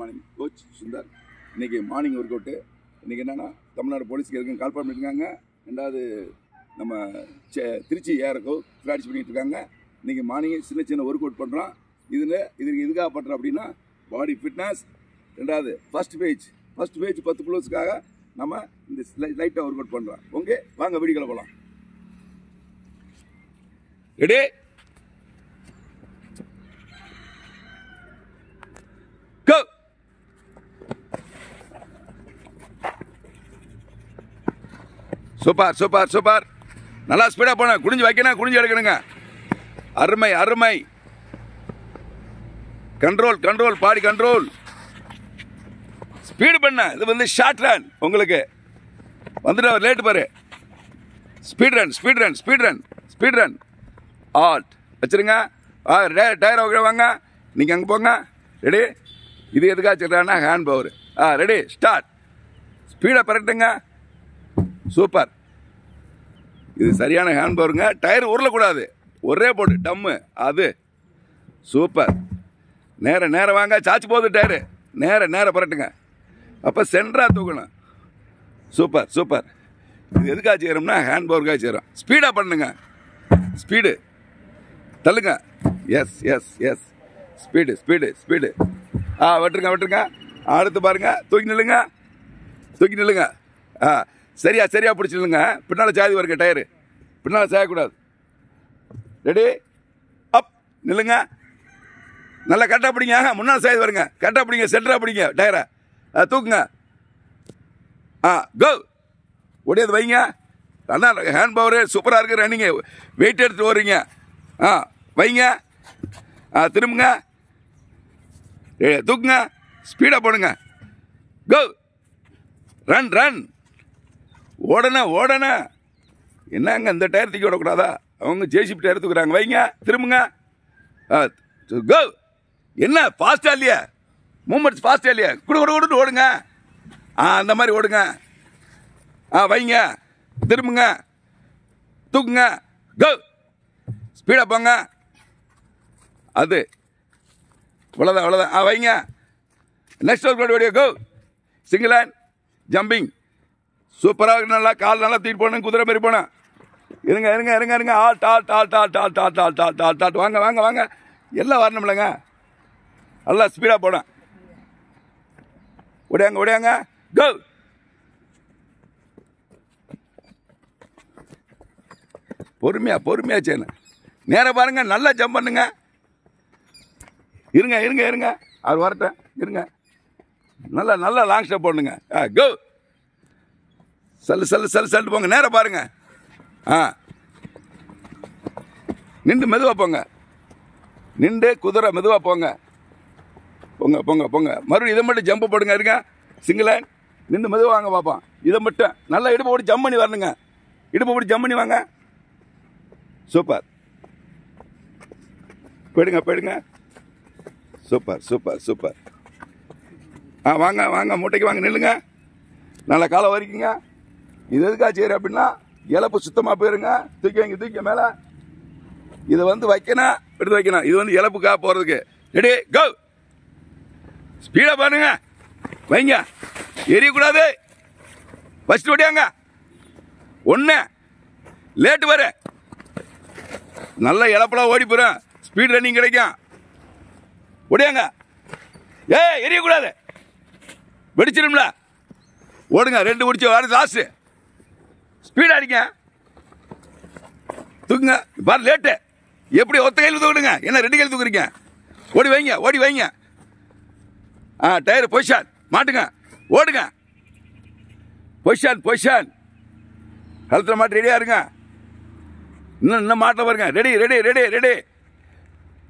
Morning coach Sundar. இன்றைக்கி morning work out. இன்றைக்கி என்னென்னா தமிழ்நாடு போலீஸ்க்கு எதுக்கும் கால் பண்ணியிருக்காங்க. ரெண்டாவது நம்ம திருச்சி ஏறக்கோ ப்ராக்டிஸ் பண்ணிகிட்டு இருக்காங்க. இன்றைக்கி மார்னிங் சின்ன ஒர்க் அவுட் பண்ணுறோம். இதுக்கு எதுக்காக பண்ணுறோம் அப்படின்னா பாடி ஃபிட்னஸ். ரெண்டாவது ஃபர்ஸ்ட் பேஜ் 10 ப்ளோஸ்க்காக நம்ம இந்த லைட்டாக ஒர்க் அவுட் பண்ணுறோம். ஓகே, வாங்க வீடியோக்குள்ள போகலாம். Ready, go. Super super super. நல்லா ஸ்பீடாக போன. குனிஞ்சு வைக்கணும், குனிஞ்சு எடுக்கணுங்க. அருமை அருமை. Control control, body control. Speed பண்ண. இது வந்து ஷார்ட் ரன். உங்களுக்கு வந்துட்டு லேட்டு பாரு. Speed run speed run speed run speed run. Hold வச்சுருங்க. டயர் ஓகே, வாங்க நீங்கள் அங்கே போங்க. ரெடி. இது எதுக்காக வச்சுருக்காங்கன்னா ஹேண்ட் பவர். Ready, start. ஸ்பீடை பரட்டுங்க. சூப்பர். இது சரியான ஹேண்ட் பவருங்க. டயர் உருளக்கூடாது, ஒரே போட்டு டம்மு. அது சூப்பர். நேரம் வாங்க. சாச்சு போகுது டயரு. நேரம் பரட்டுங்க. அப்போ சென்டராக தூக்கணும். Super super. இது எதுக்காக செய்கிறோம்னா ஹேண்ட் பவருக்காக செய்கிறோம். ஸ்பீடாக பண்ணுங்க. ஸ்பீடு தள்ளுங்க. Yes yes yes. Speed speed speed. வெட்டுருங்க. அடுத்து பாருங்க. தூக்கி நில்லுங்க. சரியா பிடிச்சி நில்லுங்க. பின்னால் சாதி வருங்க டயரு. பின்னால் சாயக்கூடாது. ரெடி, அப். நில்லுங்க. நல்லா கரெக்டாக பிடிங்க. முன்னால் சாய்து வருங்க. கரெக்டாக பிடிங்க. சென்டராக பிடிங்க டயரை. தூக்குங்க. கோ. ஒடியாது வைங்க. நல்லா ஹேண்ட் பவர் சூப்பராக இருக்குது. ரன்னிங்க. வெயிட் எடுத்து வர்றீங்க. வைங்க. திரும்புங்க. தூக்குங்க. ஸ்பீடாக போடுங்க. கோ. ரன். ஓடணும். என்னங்க இந்த டயர் தூக்கி விடக்கூடாதா? அவங்க ஜேசிபி டயர் தூக்குறாங்க. வைங்க. திரும்புங்க. கோ. என்ன ஃபாஸ்டா இல்லையா? மூமெண்ட்ஸ் ஃபாஸ்டா இல்லையா? குடு ஓடுங்க. அந்த மாதிரி ஓடுங்க. வைங்க. திரும்புங்க. தூக்குங்க. கோ. ஸ்பீடாக போங்க. அது அவ்வளோதான். வைங்க. Next work video. Go. Single hand jumping. சூப்பராக. நல்லா கால் நல்லா தூக்கிட்டு போகணும். குதிரை மாதிரி போனேன். இருங்க. ஆல்ட். வாங்க. எல்லாம் வரணும்லங்க. நல்லா ஸ்பீடாக போனேன். ஓடியாங்க. கோ. பொறுமையா செய்யணும். நேரம் பாருங்க. நல்லா ஜம்ப் பண்ணுங்க. இருங்க. அவர் வரட்டும். இருங்க. நல்லா லாங் ஸ்டெப் போடணுங்க. கோ. சல்லு போங்க. நேரம் பாருங்க. நின்று மெதுவாக போங்க. நின்று குதிரை மெதுவாக போங்க. மறுபடியும் இதை மட்டும் ஜம்ப் போடுங்க. இருங்க. Single hand. நின்று மெதுவாக வாங்க பார்ப்போம். இதை மட்டும் நல்லா இடுப்பு போட்டு ஜம்ப் பண்ணி வரணுங்க. இடுப்பு போட்டு ஜம்ப் பண்ணி வாங்க. சூப்பர். போயிடுங்க. சூப்பர். வாங்க. மூட்டைக்கு வாங்க. நில்லுங்க. நல்லா காலை வரைக்குங்க. இது எதுக்காக செய்யற அப்படின்னா இழப்பு சுத்தமாக போயிருங்க. தூக்கி மேலே. இதை வந்து வைக்கணும், எடுத்து வைக்கணும். இது வந்து இழப்புக்காக போகிறதுக்கு. ரெடி, கோ. ஸ்பீடாக பாருங்க. வைங்க. எரியக்கூடாது. ஃபஸ்ட்டு ஓடியாங்க. 1 லேட்டு வர. நல்ல இழப்பெல்லாம் ஓடி போகிறேன். ஸ்பீட் ரன்னிங் கிடைக்கும். ஓடியாங்க. எரியக்கூடாது. வெடிச்சிடும்ல. ஓடுங்க. 2 முடிச்சு வர லாஸ்ட்டு. ஸ்பீடாக அடிங்க. தூக்குங்க. பாரு லேட்டு. எப்படி ஒத்த கையில் தூக்குடுங்க? என்ன 2 கையில் தூக்குறீங்க? ஓடி வைங்க. டயர் பொசிஷன் மாட்டுங்க. ஓடுங்க. பொசிஷன் கழுத்தில் மாட்டு. ரெடியாக இருங்க. இன்னும் மாட்ட பாருங்க. ரெடி.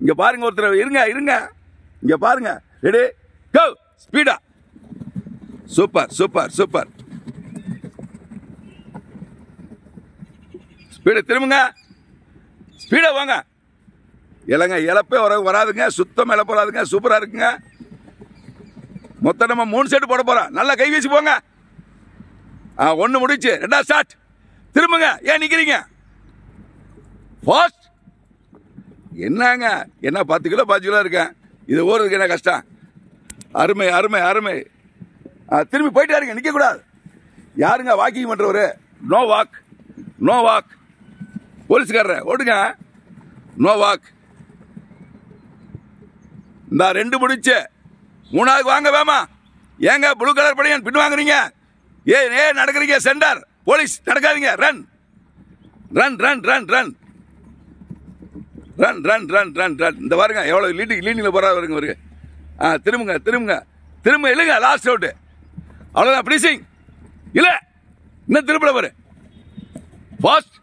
இங்கே பாருங்க. ஒருத்தர் இருங்க. இங்கே பாருங்க. ரெடி, கோ. ஸ்பீடா. சூப்பர். ஸ்பீடு. திரும்புங்க. ஸ்பீடாக வாங்க. இழப்பே வராதுங்க. சுத்தம் இழப்பு வராதுங்க. சூப்பராக இருக்குங்க. மொத்தம் நம்ம 3 செட்டு போட போகிறோம். நல்லா கை வீசி போங்க. 1 முடிச்சு. 2 ஸ்டார்ட். திரும்புங்க. ஏன் நிற்கிறீங்க? ஃபாஸ்ட். என்னங்க என்ன 10 கிலோ 5 கிலோ இருக்கேன். இது ஓடுறதுக்கு என்ன கஷ்டம்? அருமை அருமை அருமை. திரும்பி போயிட்டே இருங்க, நிற்க கூடாது. யாருங்க வாக்கிங் பண்றவரு? No walk, no walk. போலீஸ்காரர் ஓடுங்க, நோ வாக். இந்த 2 முடிச்சு, 3வது வாங்க வேமா. ஏங்க ப்ளூ கலர் படையன் பின் வாங்குறீங்க? ஏன் நடக்கிறீங்க? சென்டர் போலீஸ் நடக்காதீங்க. Run run run run run run run run run run. இந்த பாருங்க எவ்வளவு லீடிங்ல போறா வருங்க வருங்க. திரும்புங்க திரும்புங்க திரும்ப இல்லைங்க. லாஸ்ட் அவுட், அவ்வளவுதான். ப்ளீசிங் இல்ல, இன்னும் திருப்பல பாரு. ஃபாஸ்ட்